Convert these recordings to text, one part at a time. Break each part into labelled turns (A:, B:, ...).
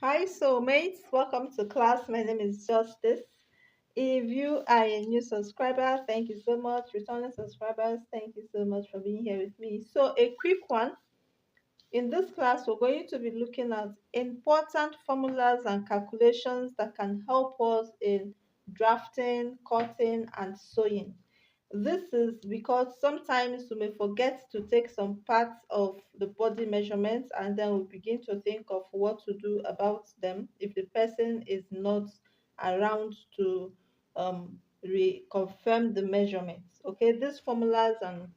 A: Hi, soulmates. Welcome to class. My name is Justice. If you are a new subscriber, thank you so much. Returning subscribers, thank you so much for being here with me. So, a quick one. In this class, we're going to be looking at important formulas and calculations that can help us in drafting, cutting, and sewing. This is because sometimes we may forget to take some parts of the body measurements and then we begin to think of what to do about them if the person is not around to reconfirm the measurements. Okay, these formulas and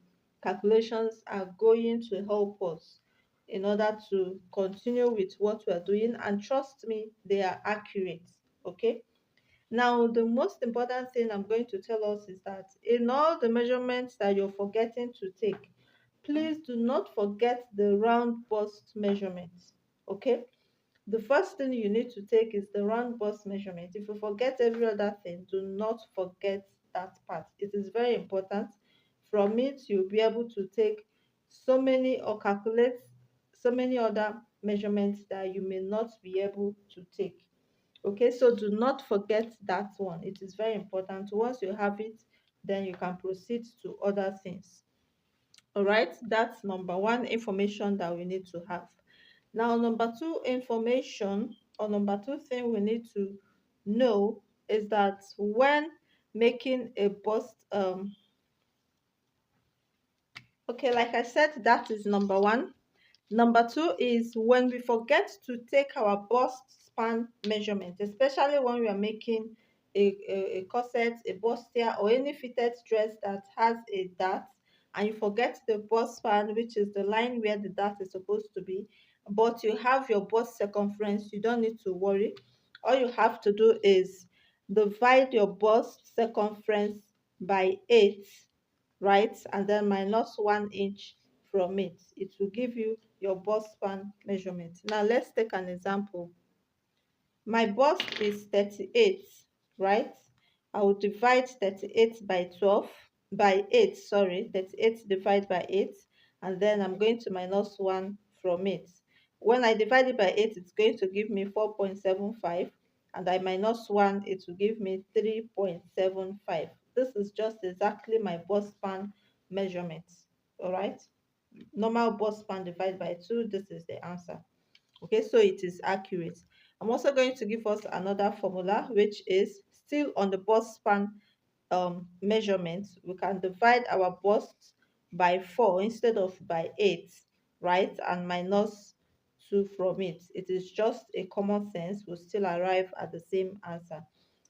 A: calculations are going to help us in order to continue with what we are doing, and trust me, they are accurate. Okay, now, the most important thing I'm going to tell us is that in all the measurements that you're forgetting to take, please do not forget the round bust measurement. Okay? The first thing you need to take is the round bust measurement. If you forget every other thing, do not forget that part. It is very important. From it, you'll be able to take so many or calculate so many other measurements that you may not be able to take. Okay, so do not forget that one. It is very important. Once you have it, then you can proceed to other things. All right, that's number one information that we need to have. Now, number two information or number two thing we need to know is that when making a bust, okay, like I said, that is number one. Number two is when we forget to take our bust span measurement, especially when we are making a corset, a bustier, or any fitted dress that has a dart, and you forget the bust span, which is the line where the dart is supposed to be, but you have your bust circumference, you don't need to worry. All you have to do is divide your bust circumference by 8, right? And then minus 1 inch from it. It will give you your bust span measurement. Now let's take an example. My bust is 38, right? I will divide 38 by 12, by 8, sorry, 38 divided by 8, and then I'm going to minus 1 from it. When I divide it by 8, it's going to give me 4.75, and I minus 1, it will give me 3.75. This is just exactly my bust span measurement, all right? Normal bust span divided by 2, this is the answer. Okay, so it is accurate. I'm also going to give us another formula, which is still on the bust span measurement. We can divide our bust by 4 instead of by 8, right? And minus 2 from it. It is just a common sense. We'll still arrive at the same answer.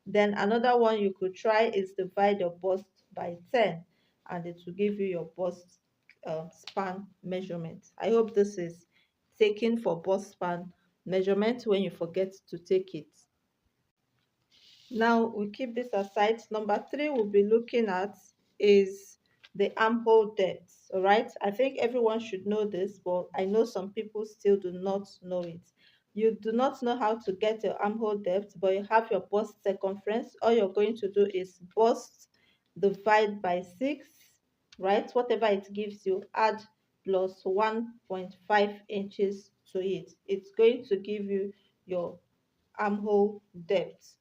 A: Then another one you could try is divide your bust by 10, and it will give you your bust span measurement. I hope this is taken for bust span measurement when you forget to take it. Now we keep this aside. Number three we'll be looking at is the armhole depth. All right. I think everyone should know this, but I know some people still do not know it. You do not know how to get your armhole depth, but you have your bust circumference. All you're going to do is bust divide by 6, right? Whatever it gives you, add plus 1.5 inches to it. It's going to give you your armhole depth.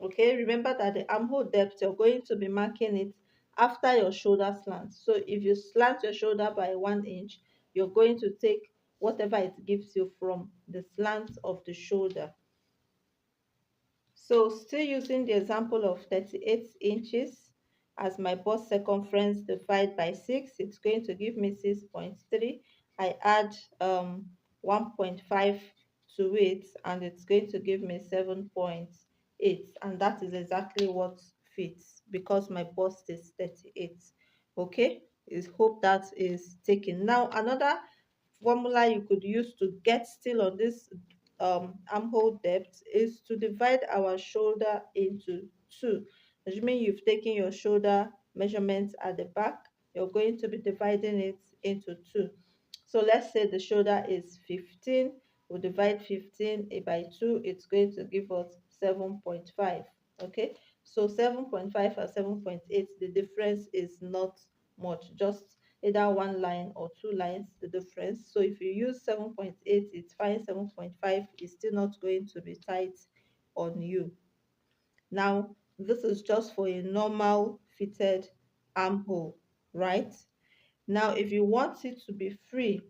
A: Okay, remember that the armhole depth, you're going to be marking it after your shoulder slant. So if you slant your shoulder by 1 inch, you're going to take whatever it gives you from the slant of the shoulder. So still using the example of 38 inches as my bust circumference divided by 6, it's going to give me 6.3. I add 1.5 to it and it's going to give me 7.8, and that is exactly what fits because my bust is 38. Okay, I hope that is taken. Now another formula you could use to get still on this armhole depth is to divide our shoulder into 2. Assuming you've taken your shoulder measurements at the back, you're going to be dividing it into 2. So let's say the shoulder is 15. We'll divide 15 by 2. It's going to give us 7.5. Okay, so 7.5 and 7.8, the difference is not much, just either one line or two lines, the difference. So if you use 7.8, it's fine. 7.5 is still not going to be tight on you. Now, this is just for a normal fitted armhole, right? Now, if you want it to be free,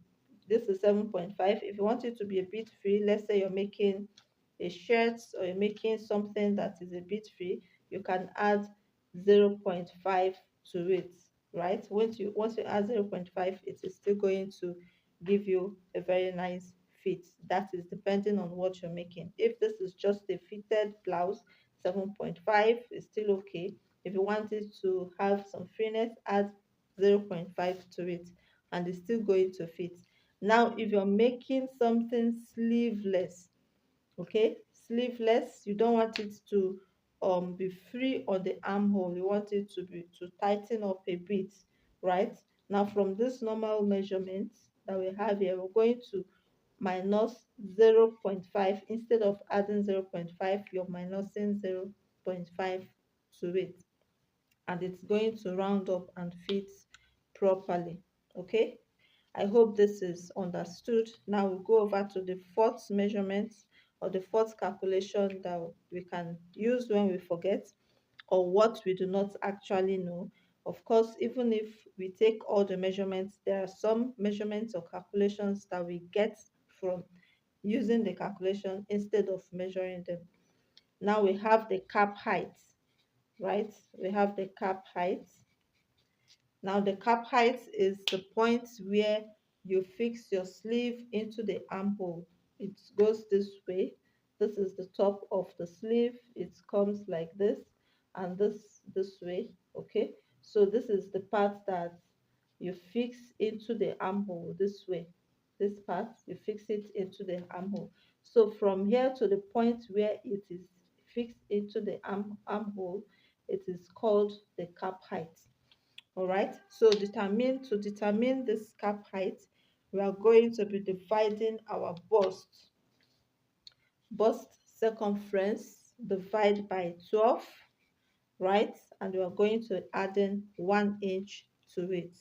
A: this is 7.5. If you want it to be a bit free, let's say you're making a shirt or you're making something that is a bit free, you can add 0.5 to it, right? Once you add 0.5, it is still going to give you a very nice fit. That is depending on what you're making. If this is just a fitted blouse, 7.5 is still okay. If you want it to have some freeness, add 0.5 to it, and it's still going to fit. Now, if you're making something sleeveless, okay, sleeveless, you don't want it to be free on the armhole, you want it to tighten up a bit, right? Now, from this normal measurement that we have here, we're going to minus 0.5. Instead of adding 0.5, you're minusing 0.5 to it, and it's going to round up and fit properly. Okay, I hope this is understood. Now we'll go over to the fourth measurement or the fourth calculation that we can use when we forget or what we do not actually know. Of course, even if we take all the measurements, there are some measurements or calculations that we get from using the calculation instead of measuring them. Now we have the cap height, right? We have the cap height. Now the cap height is the point where you fix your sleeve into the armhole. It goes this way. This is the top of the sleeve. It comes like this and this way. Okay. So this is the part that you fix into the armhole this way. This part, you fix it into the armhole. So from here to the point where it is fixed into the armhole, it is called the cap height. All right, so to determine this cap height, we are going to be dividing our bust circumference, divide by 12, right? And we are going to add in 1 inch to it.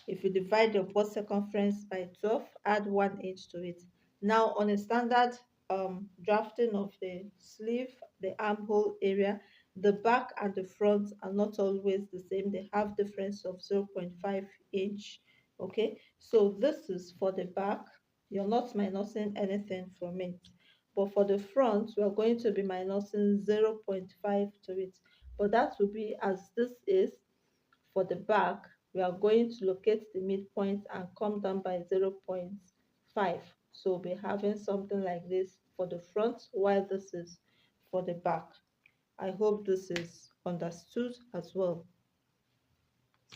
A: If you divide your bust circumference by 12, add 1 inch to it. Now, on a standard drafting of the sleeve, the armhole area, the back and the front are not always the same. They have difference of 0.5 inch. Okay, so this is for the back. You're not minusing anything from it. But for the front, we are going to be minusing 0.5 to it. But that will be as this is. For the back, we are going to locate the midpoint and come down by 0.5. So we'll be having something like this for the front, while this is for the back. I hope this is understood as well.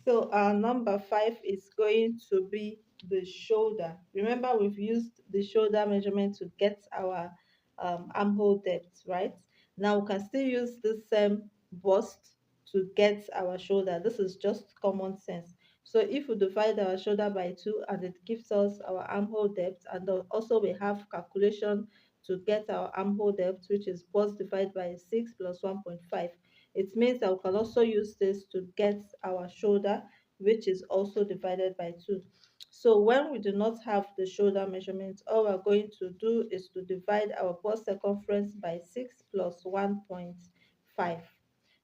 A: So our number 5 is going to be the shoulder. Remember, we've used the shoulder measurement to get our armhole depth, right? Now we can still use the same bust to get our shoulder. This is just common sense. So if we divide our shoulder by 2 and it gives us our armhole depth, and also we have calculation to get our armhole depth, which is bust divided by 6 plus 1.5. It means that we can also use this to get our shoulder, which is also divided by 2. So when we do not have the shoulder measurement, all we're going to do is to divide our bust circumference by 6 plus 1.5.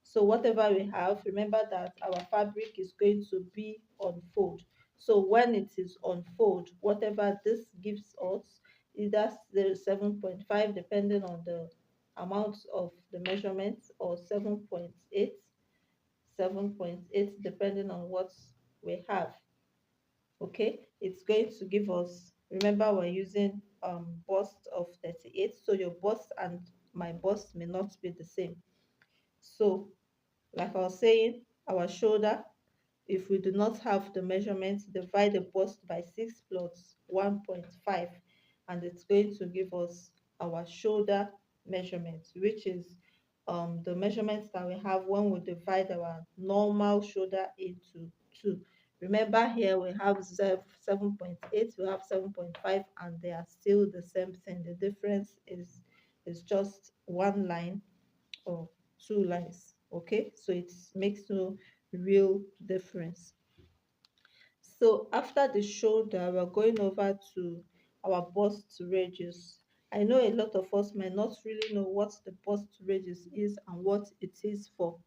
A: So whatever we have, remember that our fabric is going to be on fold. So when it is on fold, whatever this gives us, either 7.5 depending on the amount of the measurements, or 7.8, 7.8 depending on what we have. Okay, it's going to give us, remember we're using bust of 38, so your bust and my bust may not be the same. So like I was saying, our shoulder, if we do not have the measurement, divide the bust by 6 plus 1.5, and it's going to give us our shoulder measurement, which is the measurements that we have when we divide our normal shoulder into 2. Remember, here we have 7.8, we have 7.5, and they are still the same thing. The difference is just one line or two lines. Okay, so it makes no real difference. So after the shoulder, we're going over to our bust radius. I know a lot of us might not really know what the bust radius is and what it is for.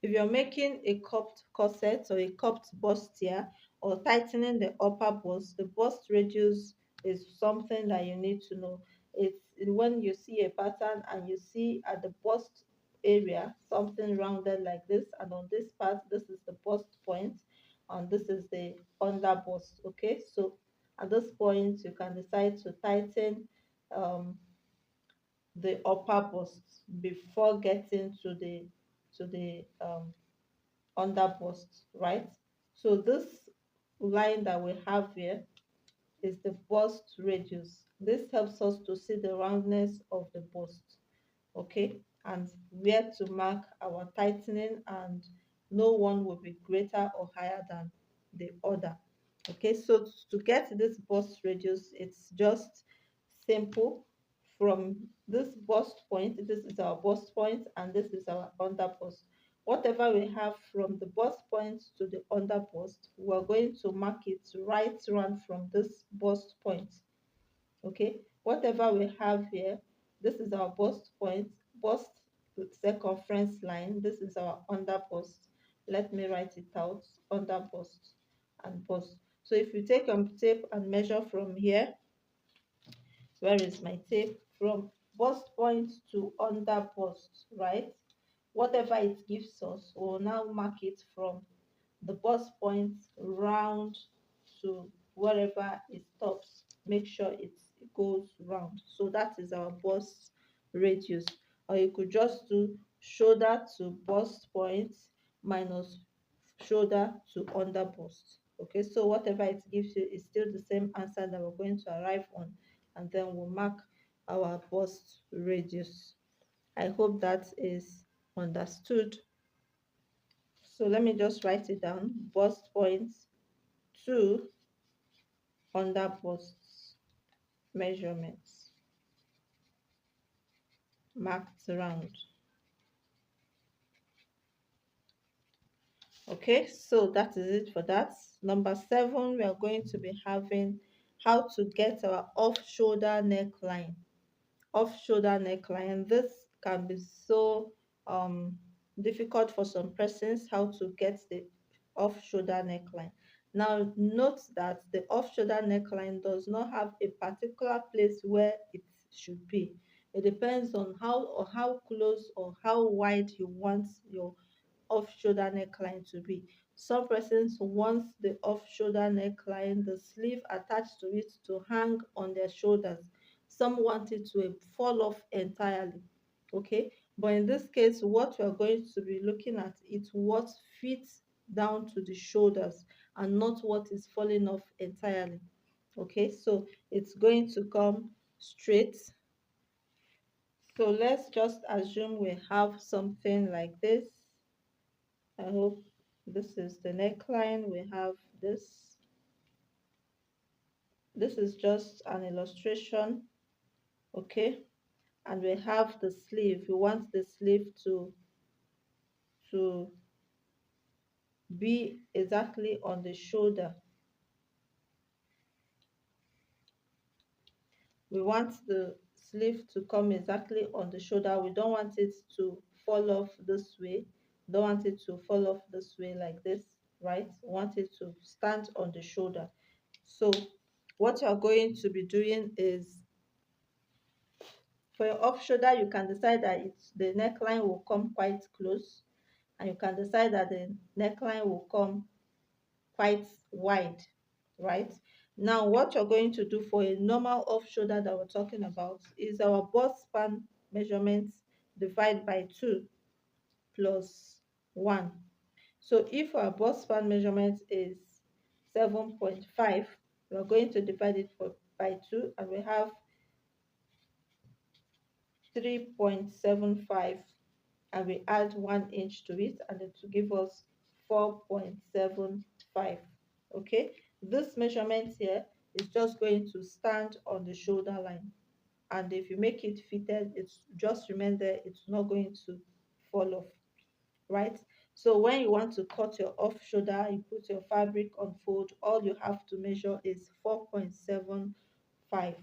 A: If you're making a cupped corset or a cupped bustier or tightening the upper bust, the bust radius is something that you need to know. It's when you see a pattern and you see at the bust area something rounded like this, and on this part, this is the bust point, and this is the under bust. Okay, so at this point, you can decide to tighten um, the upper bust before getting to the under bust, right? So this line that we have here is the bust radius. This helps us to see the roundness of the bust, okay, and where to mark our tightening, and no one will be greater or higher than the other. Okay, so to get this bust radius, it's just simple. From this bust point, this is our bust point and this is our under bust. Whatever we have from the bust point to the under bust, we're going to mark it right round from this bust point. Okay, whatever we have here, this is our bust point, bust circumference line, this is our under bust. Let me write it out: under bust and bust. So if you take your tape and measure from here, where is my tape, from bust point to under bust, right? Whatever it gives us, we'll now mark it from the bust point round to wherever it stops. Make sure it goes round. So that is our bust radius. Or you could just do shoulder to bust point minus shoulder to under bust. Okay, so whatever it gives you is still the same answer that we're going to arrive on, and then we'll mark our bust radius. I hope that is understood. So let me just write it down: bust points to under bust measurements marked round. Okay, so that is it for that. Number 7, we are going to be having how to get our off shoulder neckline. Off shoulder neckline, this can be so difficult for some persons, how to get the off shoulder neckline. Now note that the off shoulder neckline does not have a particular place where it should be. It depends on how close or how wide you want your off shoulder neckline to be. Some persons want the off shoulder neckline, the sleeve attached to it, to hang on their shoulders. Some want it to fall off entirely. Okay, but in this case, what we are going to be looking at is what fits down to the shoulders and not what is falling off entirely. Okay, so it's going to come straight. So let's just assume we have something like this. I hope this is the neckline. We have this. This is just an illustration, okay? And we have the sleeve. We want the sleeve to be exactly on the shoulder. We want the sleeve to come exactly on the shoulder. We don't want it to fall off this way. Don't want it to fall off this way like this, right? We want it to stand on the shoulder. So what you're going to be doing is, for your off shoulder, you can decide that the neckline will come quite close, and you can decide that the neckline will come quite wide, right? Now, what you're going to do for a normal off shoulder that we're talking about is our bust span measurements divide by 2 plus 1. So if our bust span measurement is 7.5, we're going to divide it by 2, and we have 3.75, and we add 1 inch to it, and it will give us 4.75. Okay, this measurement here is just going to stand on the shoulder line, and if you make it fitted, it's just remain there, it's not going to fall off, right? So when you want to cut your off shoulder, you put your fabric on fold, all you have to measure is 4.75,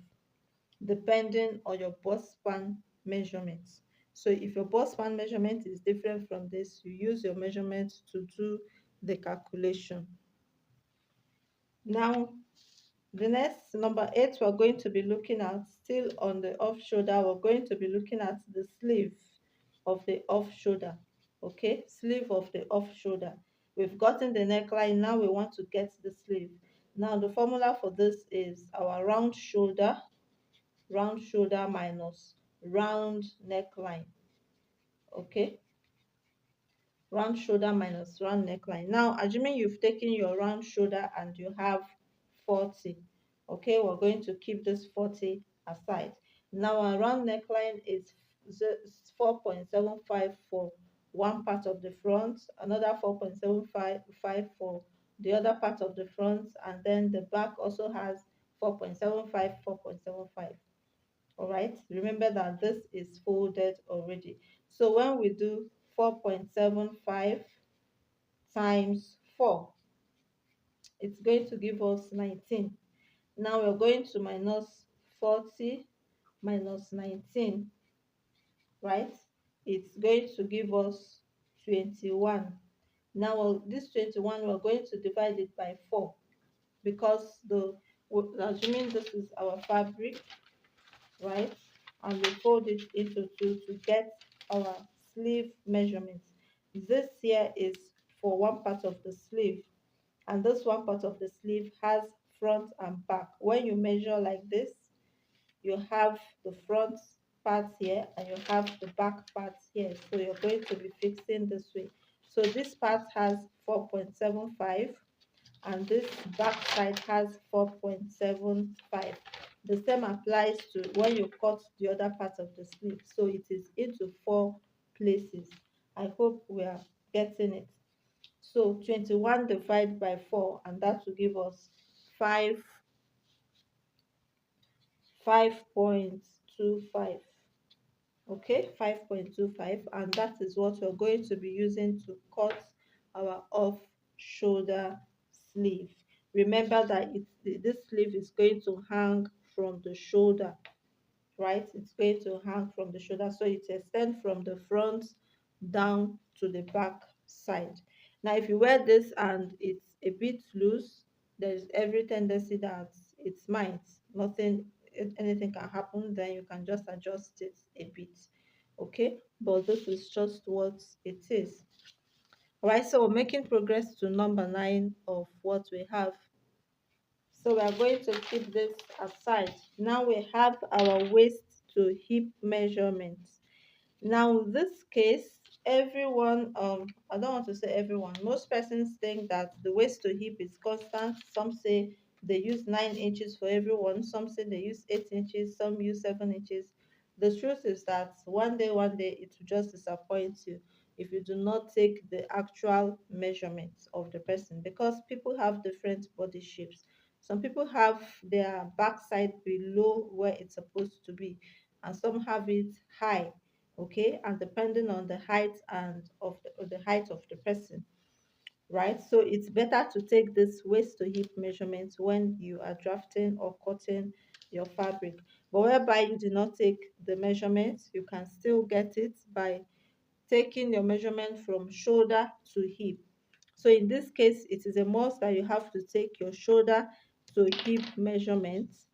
A: depending on your bust span measurements. So if your bust span measurement is different from this, you use your measurement to do the calculation. Now, the next, number 8, we're going to be looking at, still on the off shoulder, we're going to be looking at the sleeve of the off shoulder. Okay, sleeve of the off shoulder. We've gotten the neckline, now we want to get the sleeve. Now the formula for this is our round shoulder minus round neckline. Okay, round shoulder minus round neckline. Now assuming you've taken your round shoulder and you have 40, okay, we're going to keep this 40 aside. Now our round neckline is 4.75 for one part of the front, another 4.75 for the other part of the front, and then the back also has 4.75, 4.75. All right, remember that this is folded already. So when we do 4.75 times 4, it's going to give us 19. Now we're going to minus 40 minus 19, right? It's going to give us 21. Now this 21, we're going to divide it by 4, because assuming this is our fabric, right, and we fold it into 2 to get our sleeve measurement. This here is for one part of the sleeve, and this one part of the sleeve has front and back. When you measure like this, you have the front part here and you have the back part here, so you're going to be fixing this way. So this part has 4.75 and this back side has 4.75. The same applies to when you cut the other part of the sleeve. So it is into 4 places. I hope we are getting it. So 21 divided by 4, and that will give us 5.25. Okay, 5.25, and that is what we're going to be using to cut our off shoulder sleeve. Remember that this sleeve is going to hang from the shoulder, right? It's going to hang from the shoulder, so it extends from the front down to the back side. Now if you wear this and it's a bit loose, there's every tendency that it might nothing anything can happen, then you can just adjust it a bit. Okay, but this is just what it is. All right, so we're making progress to number 9 of what we have. So we are going to keep this aside. Now we have our waist to hip measurements. Now this case, everyone, I don't want to say everyone, most persons think that the waist to hip is constant. Some say they use 9 inches for everyone, some say they use 8 inches, some use 7 inches. The truth is that one day it will just disappoint you if you do not take the actual measurements of the person, because people have different body shapes. Some people have their backside below where it's supposed to be, and some have it high. Okay, and depending on the height and of the height of the person, right? So it's better to take this waist to hip measurement when you are drafting or cutting your fabric. But whereby you do not take the measurements, you can still get it by taking your measurement from shoulder to hip. So in this case, it is a must that you have to take your shoulder to hip measurements,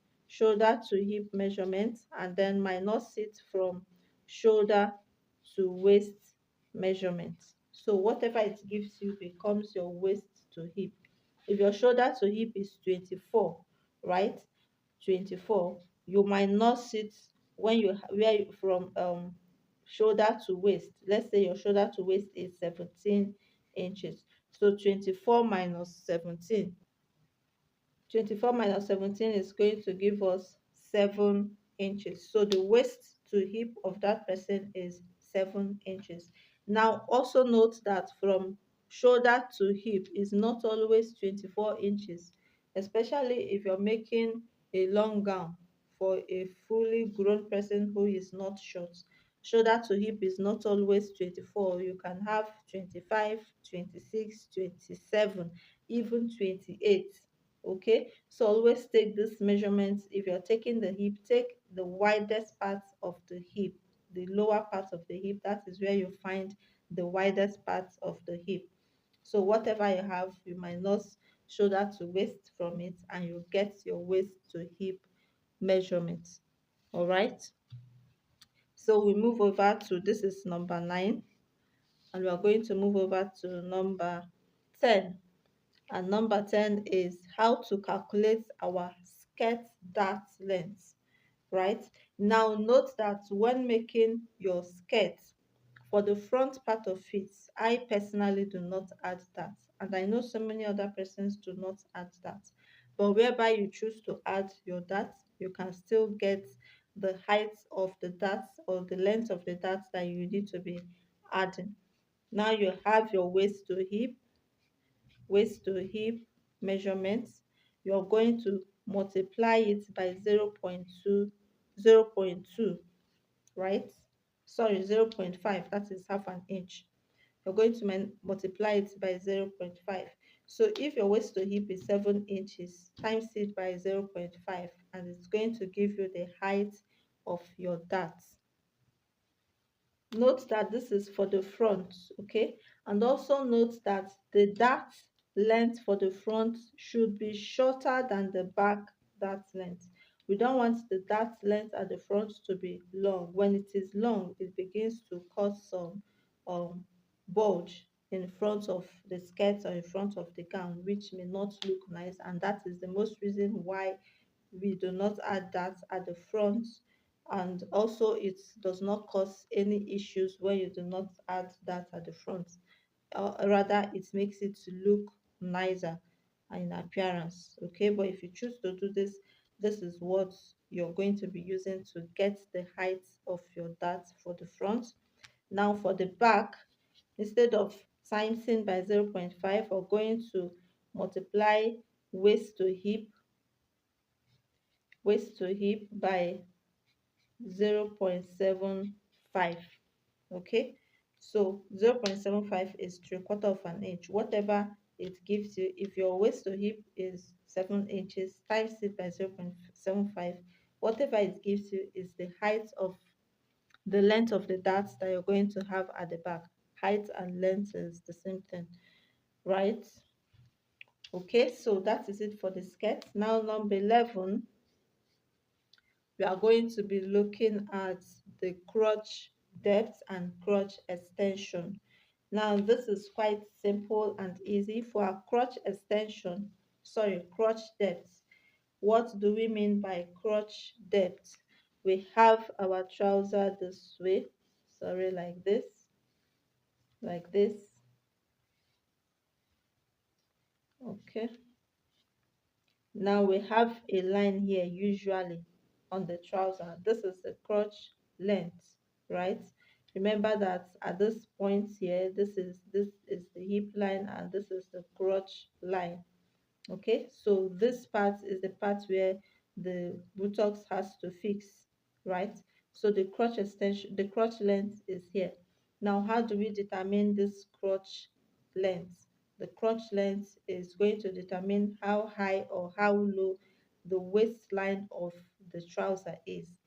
A: and then minus it from shoulder to waist measurements. So whatever it gives you becomes your waist to hip. If your shoulder to hip is 24, right? 24, you minus it when you where you from shoulder to waist. Let's say your shoulder to waist is 17 inches. So 24 minus 17. 24 minus 17 is going to give us 7 inches. So the waist to hip of that person is 7 inches. Now also note that from shoulder to hip is not always 24 inches, especially if you're making a long gown for a fully grown person who is not short. shoulder to hip is not always 24. You can have 25, 26, 27, even 28. Okay, so always take this measurements. If you're taking the hip, take the widest part of the hip, the lower part of the hip. That is where you find the widest part of the hip. So whatever you have, you minus shoulder to waist from it, and you get your waist to hip measurement. All right, so we move over to, this is number 9, and we are going to move over to number 10. And number 10 is how to calculate our skirt dart length. Right, now note that when making your skirt, for the front part of it, I personally do not add that, and I know so many other persons do not add that. But whereby you choose to add your dart, you can still get the height of the dart or the length of the dart that you need to be adding. Now you have your waist to hip measurements. You're going to multiply it by 0.2, right? Sorry, 0.5, that is half an inch. You're going to multiply it by 0.5. So if your waist to hip is 7 inches, times it by 0.5, and it's going to give you the height of your dart. Note that this is for the front, okay? And also note that the dart length for the front should be shorter than the back dart length. We don't want the dart length at the front to be long. When it is long, it begins to cause some um, bulge in front of the skirt or in front of the gown, which may not look nice, and that is the most reason why we do not add that at the front. And also it does not cause any issues when you do not add that at the front. Rather, it makes it look nicer in appearance. Okay, but if you choose to do this, this is what you're going to be using to get the height of your dart for the front. Now for the back, instead of timesing by 0.5, we're going to multiply waist to hip by 0.75. Okay, so 0.75 is 3/4 of an inch. Whatever it gives you, if your waist to hip is 7 inches, times it by 0.75, whatever it gives you is the height of the length of the dart that you're going to have at the back. Height and length is the same thing, right? Okay, so that is it for the skirt. Now number 11, we are going to be looking at the crotch depth and crotch extension. Now this is quite simple and easy. For our crotch depth, what do we mean by crotch depth? We have our trouser this way, like this, okay. Now we have a line here usually on the trouser. This is the crotch length, right? Remember that at this point here, this is the hip line and this is the crotch line. Okay, so this part is the part where the buttocks has to fix, right? So the crotch length is here. Now how do we determine this crotch length? The crotch length is going to determine how high or how low the waistline of the trouser is.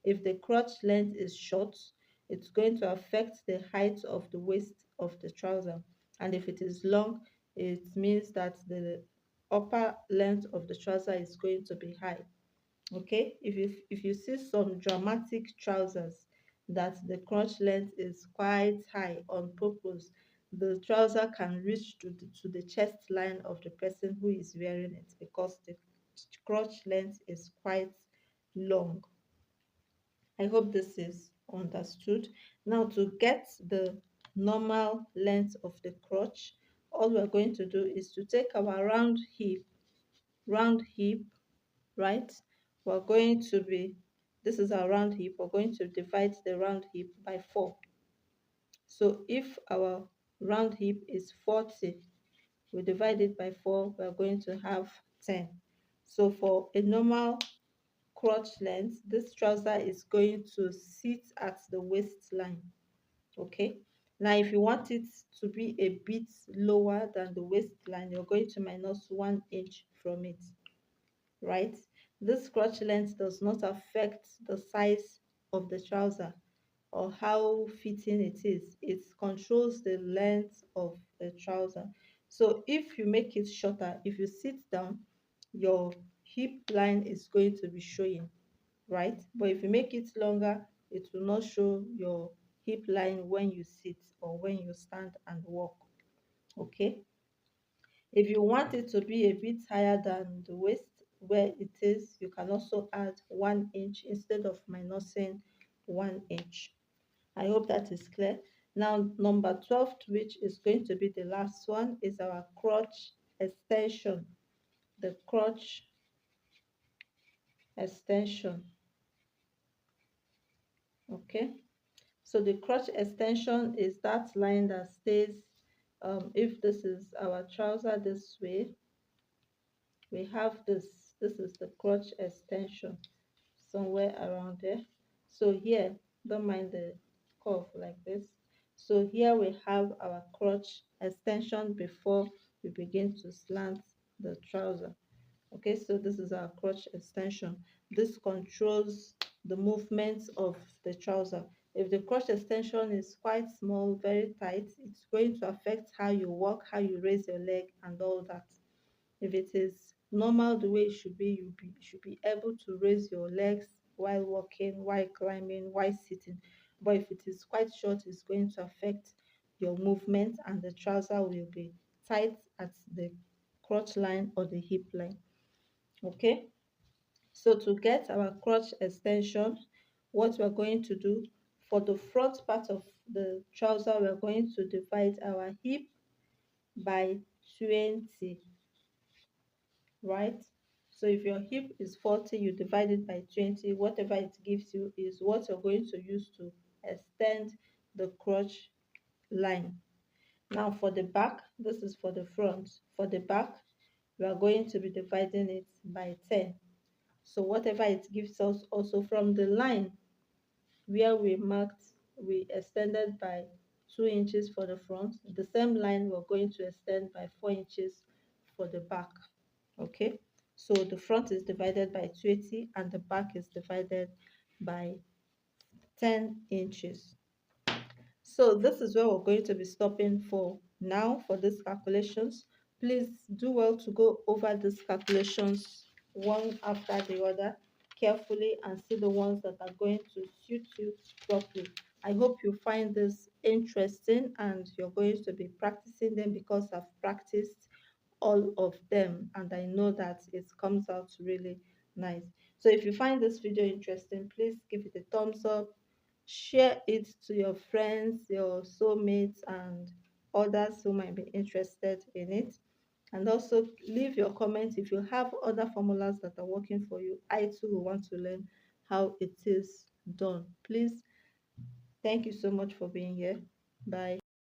A: If the crotch length is short, it's going to affect the height of the waist of the trouser. And if it is long, it means that the upper length of the trouser is going to be high. Okay, if you see some dramatic trousers that the crotch length is quite high on purpose, the trouser can reach to the chest line of the person who is wearing it because the crotch length is quite long. I hope this is understood. Now to get the normal length of the crotch, all we're going to do is to take our round hip, right? We're going to be, this is our round hip, we're going to divide the round hip by 4. So if our round hip is 40, we divide it by 4, we're going to have 10. So for a normal crotch length, this trouser is going to sit at the waistline. Okay, now if you want it to be a bit lower than the waistline, you're going to minus 1 inch from it, right? This crotch length does not affect the size of the trouser or how fitting it is. It controls the length of the trouser. So if you make it shorter, if you sit down, your hip line is going to be showing, right? But if you make it longer, it will not show your hip line when you sit or when you stand and walk. Okay, if you want it to be a bit higher than the waist where it is, you can also add 1 inch instead of minusing 1 inch. I hope that is clear. Now, number 12, which is going to be the last one, is our crotch extension. The crotch extension. Okay, so the crotch extension is that line that stays, if this is our trouser this way, we have this is the crotch extension somewhere around there. So here, don't mind the curve like this. So here we have our crotch extension before we begin to slant the trouser. Okay, so this is our crotch extension. This controls the movements of the trouser. If the crotch extension is quite small, very tight, it's going to affect how you walk, how you raise your leg and all that. If it is normal the way it should be, you should be able to raise your legs while walking, while climbing, while sitting. But if it is quite short, it's going to affect your movement and the trouser will be tight at the crotch line or the hip line. Okay, so to get our crotch extension, what we're going to do, for the front part of the trouser, we're going to divide our hip by 20, right? So if your hip is 40, you divide it by 20. Whatever it gives you is what you're going to use to extend the crotch line. Now for the back, this is for the front. For the back, we are going to be dividing it by 10. So whatever it gives us, also from the line where we marked, we extended by 2 inches for the front. The same line we're going to extend by 4 inches for the back. Okay, so the front is divided by 20 and the back is divided by 10 inches. So this is where we're going to be stopping for now for these calculations. Please do well to go over these calculations one after the other carefully and see the ones that are going to suit you properly. I hope you find this interesting and you're going to be practicing them because I've practiced all of them and I know that it comes out really nice. So if you find this video interesting, please give it a thumbs up, share it to your friends, your soulmates and others who might be interested in it, and also leave your comments if you have other formulas that are working for you. I too will want to learn how it is done. Please, thank you so much for being here. Bye.